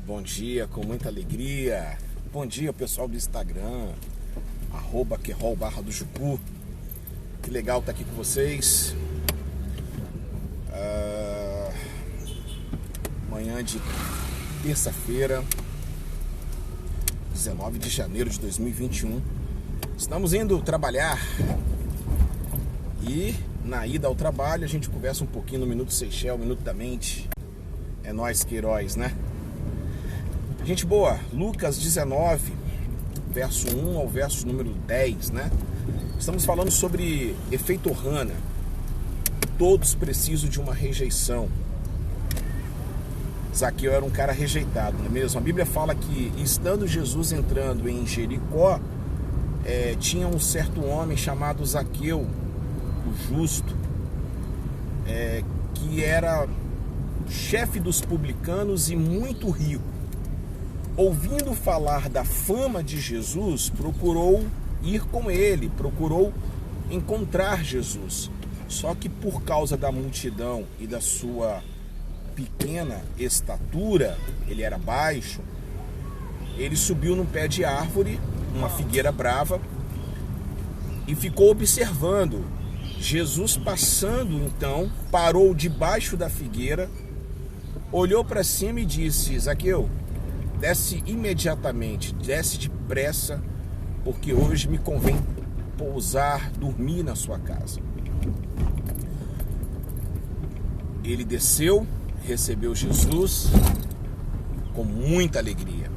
Bom dia, com muita alegria. Bom dia, pessoal do Instagram, @querol_do-jucu. Que legal estar aqui com vocês. Manhã de terça-feira, 19 de janeiro de 2021. Estamos indo trabalhar e na ida ao trabalho a gente conversa um pouquinho no Minuto Seychelles, Minuto da Mente. É nós que heróis, né? Gente boa, Lucas 19, verso 1 ao verso número 10, né? Estamos falando sobre efeito Ohana. Todos precisam de uma rejeição. Zaqueu era um cara rejeitado, não é mesmo? A Bíblia fala que, estando Jesus entrando em Jericó, tinha um certo homem chamado Zaqueu, o justo, que era chefe dos publicanos e muito rico. Ouvindo falar da fama de Jesus, procurou ir com ele, procurou encontrar Jesus. Só que por causa da multidão e da sua pequena estatura, ele era baixo, ele subiu num pé de árvore, uma figueira brava, e ficou observando. Jesus passando, então, parou debaixo da figueira, olhou para cima e disse: Zaqueu, desce imediatamente, desce depressa, porque hoje me convém pousar, dormir na sua casa. Ele desceu, recebeu Jesus com muita alegria.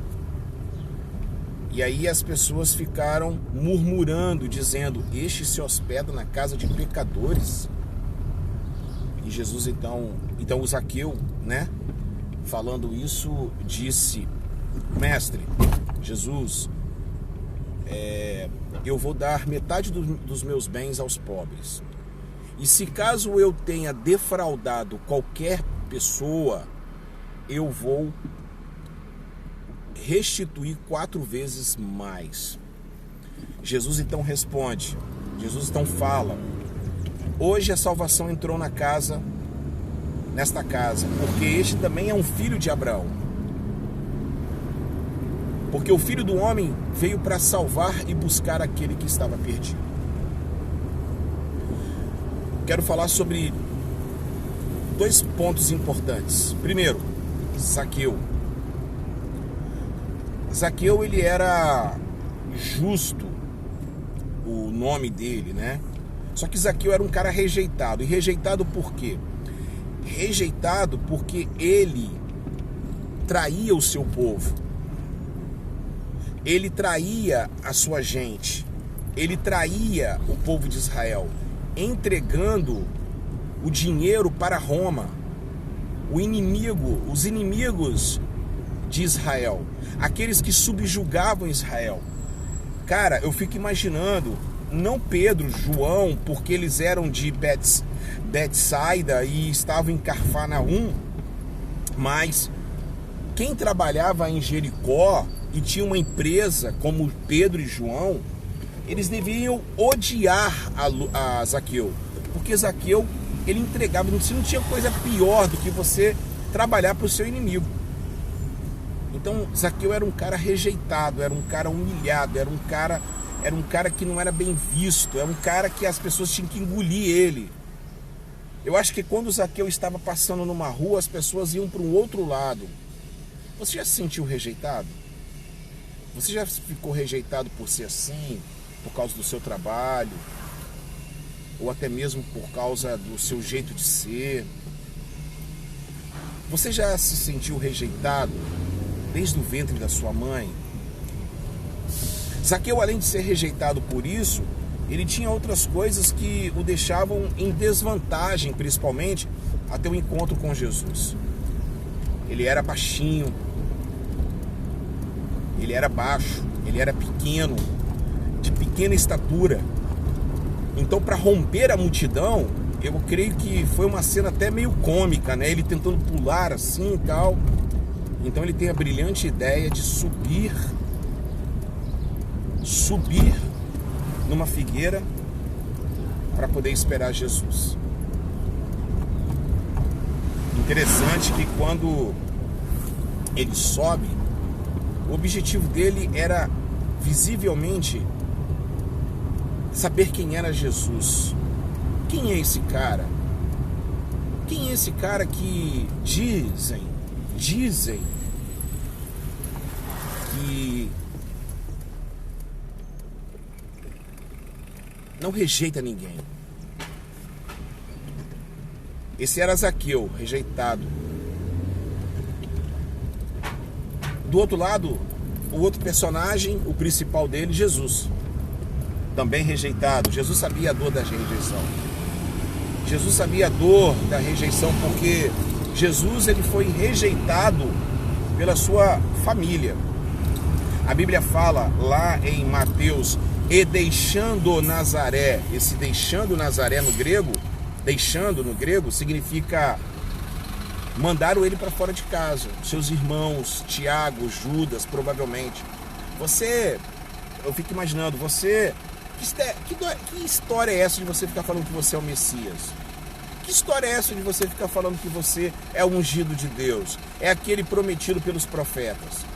E aí as pessoas ficaram murmurando, dizendo: este se hospeda na casa de pecadores. E Jesus então o Zaqueu, né, falando isso, disse: Mestre, Jesus, eu vou dar metade dos meus bens aos pobres. E se caso eu tenha defraudado qualquer pessoa, eu vou restituir 4 vezes mais. Jesus então responde, Jesus então fala: hoje a salvação entrou nesta casa, porque este também é um filho de Abraão. Porque o Filho do Homem veio para salvar e buscar aquele que estava perdido. Quero falar sobre 2 pontos importantes. Primeiro, Zaqueu. Zaqueu, ele era justo, o nome dele, né? Só que Zaqueu era um cara rejeitado. E rejeitado por quê? Rejeitado porque ele traía o seu povo. Ele traía a sua gente. Ele traía o povo de Israel, entregando o dinheiro para Roma, os inimigos de Israel, aqueles que subjugavam Israel. Cara, eu fico imaginando, não Pedro, João, porque eles eram de Betsaida e estavam em Cafarnaum, mas quem trabalhava em Jericó e tinha uma empresa como Pedro e João, eles deviam odiar a Zaqueu, porque Zaqueu, ele entregava. Você não tinha coisa pior do que você trabalhar para o seu inimigo. Então Zaqueu era um cara rejeitado, era um cara humilhado, era um cara que não era bem visto, era um cara que as pessoas tinham que engolir ele. Eu acho que quando Zaqueu estava passando numa rua, as pessoas iam para um outro lado. Você já se sentiu rejeitado? Você já ficou rejeitado por ser assim, por causa do seu trabalho, ou até mesmo por causa do seu jeito de ser? Você já se sentiu rejeitado desde o ventre da sua mãe? Zaqueu, além de ser rejeitado por isso, ele tinha outras coisas que o deixavam em desvantagem, principalmente até o encontro com Jesus. Ele era baixinho, ele era baixo, ele era pequeno, de pequena estatura. Então, para romper a multidão, eu creio que foi uma cena até meio cômica, né? Ele tentando pular assim e tal. Então ele tem a brilhante ideia de subir numa figueira para poder esperar Jesus. Interessante que quando ele sobe, o objetivo dele era visivelmente saber quem era Jesus. Quem é esse cara? Quem é esse cara que dizem que não rejeita ninguém? Esse era Zaqueu, rejeitado. Do outro lado, o outro personagem, o principal dele, Jesus, também rejeitado. Jesus sabia a dor da rejeição. Jesus sabia a dor da rejeição porque Jesus ele foi rejeitado pela sua família. A Bíblia fala lá em Mateus, e deixando Nazaré. Esse deixando Nazaré no grego, deixando no grego significa mandaram ele para fora de casa. Seus irmãos, Tiago, Judas, provavelmente. Eu fico imaginando, que história é essa de você ficar falando que você é o Messias? Que história é essa de você ficar falando que você é o ungido de Deus? É aquele prometido pelos profetas.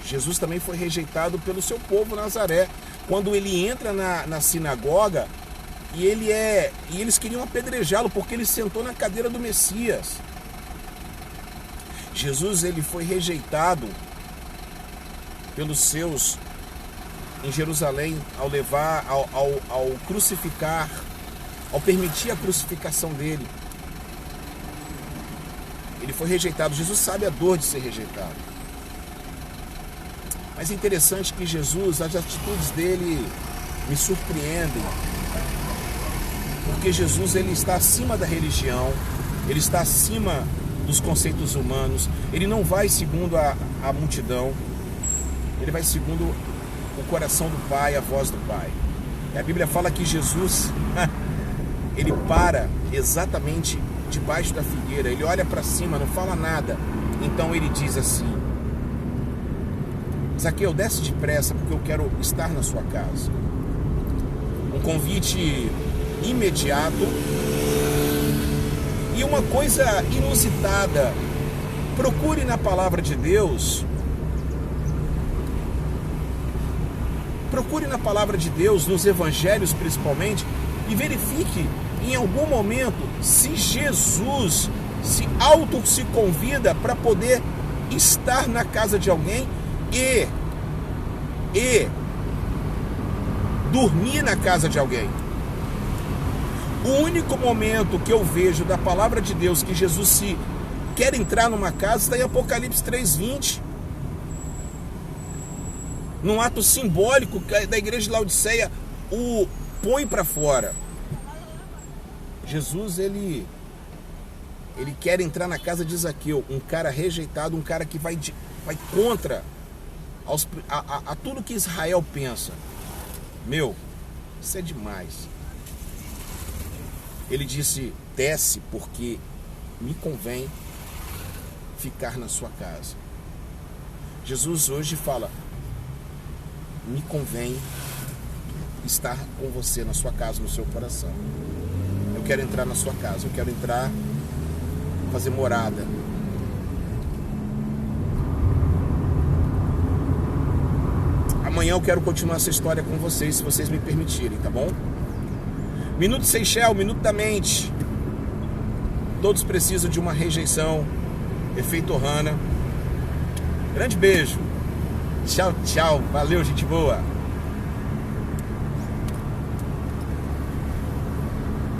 Jesus também foi rejeitado pelo seu povo Nazaré. Quando ele entra na sinagoga e eles queriam apedrejá-lo porque ele sentou na cadeira do Messias. Jesus ele foi rejeitado pelos seus em Jerusalém ao crucificar, ao permitir a crucificação dele. Ele foi rejeitado. Jesus sabe a dor de ser rejeitado. Mas é interessante que Jesus, as atitudes dele me surpreendem. Porque Jesus ele está acima da religião, ele está acima dos conceitos humanos, ele não vai segundo a multidão, ele vai segundo o coração do Pai, a voz do Pai. E a Bíblia fala que Jesus, ele para exatamente debaixo da figueira, ele olha para cima, não fala nada. Então ele diz assim: Zaqueu, desce depressa porque eu quero estar na sua casa. Um convite imediato e uma coisa inusitada. Procure na palavra de Deus, nos evangelhos principalmente, e verifique em algum momento se Jesus se convida para poder estar na casa de alguém e dormir na casa de alguém. O único momento que eu vejo da palavra de Deus que Jesus quer entrar numa casa está em Apocalipse 3:20. Num ato simbólico da igreja de Laodiceia, o põe para fora. Jesus, ele quer entrar na casa de Zaqueu, um cara rejeitado, um cara que vai contra a tudo que Israel pensa. Meu, isso é demais. Ele disse: desce porque me convém ficar na sua casa. Jesus hoje fala: me convém estar com você na sua casa, no seu coração. Eu quero entrar na sua casa, eu quero entrar, fazer morada. Amanhã eu quero continuar essa história com vocês, se vocês me permitirem, tá bom? Minuto Seychelles, minuto da mente. Todos precisam de uma rejeição. Efeito Ohana. Grande beijo. Tchau, tchau. Valeu, gente boa.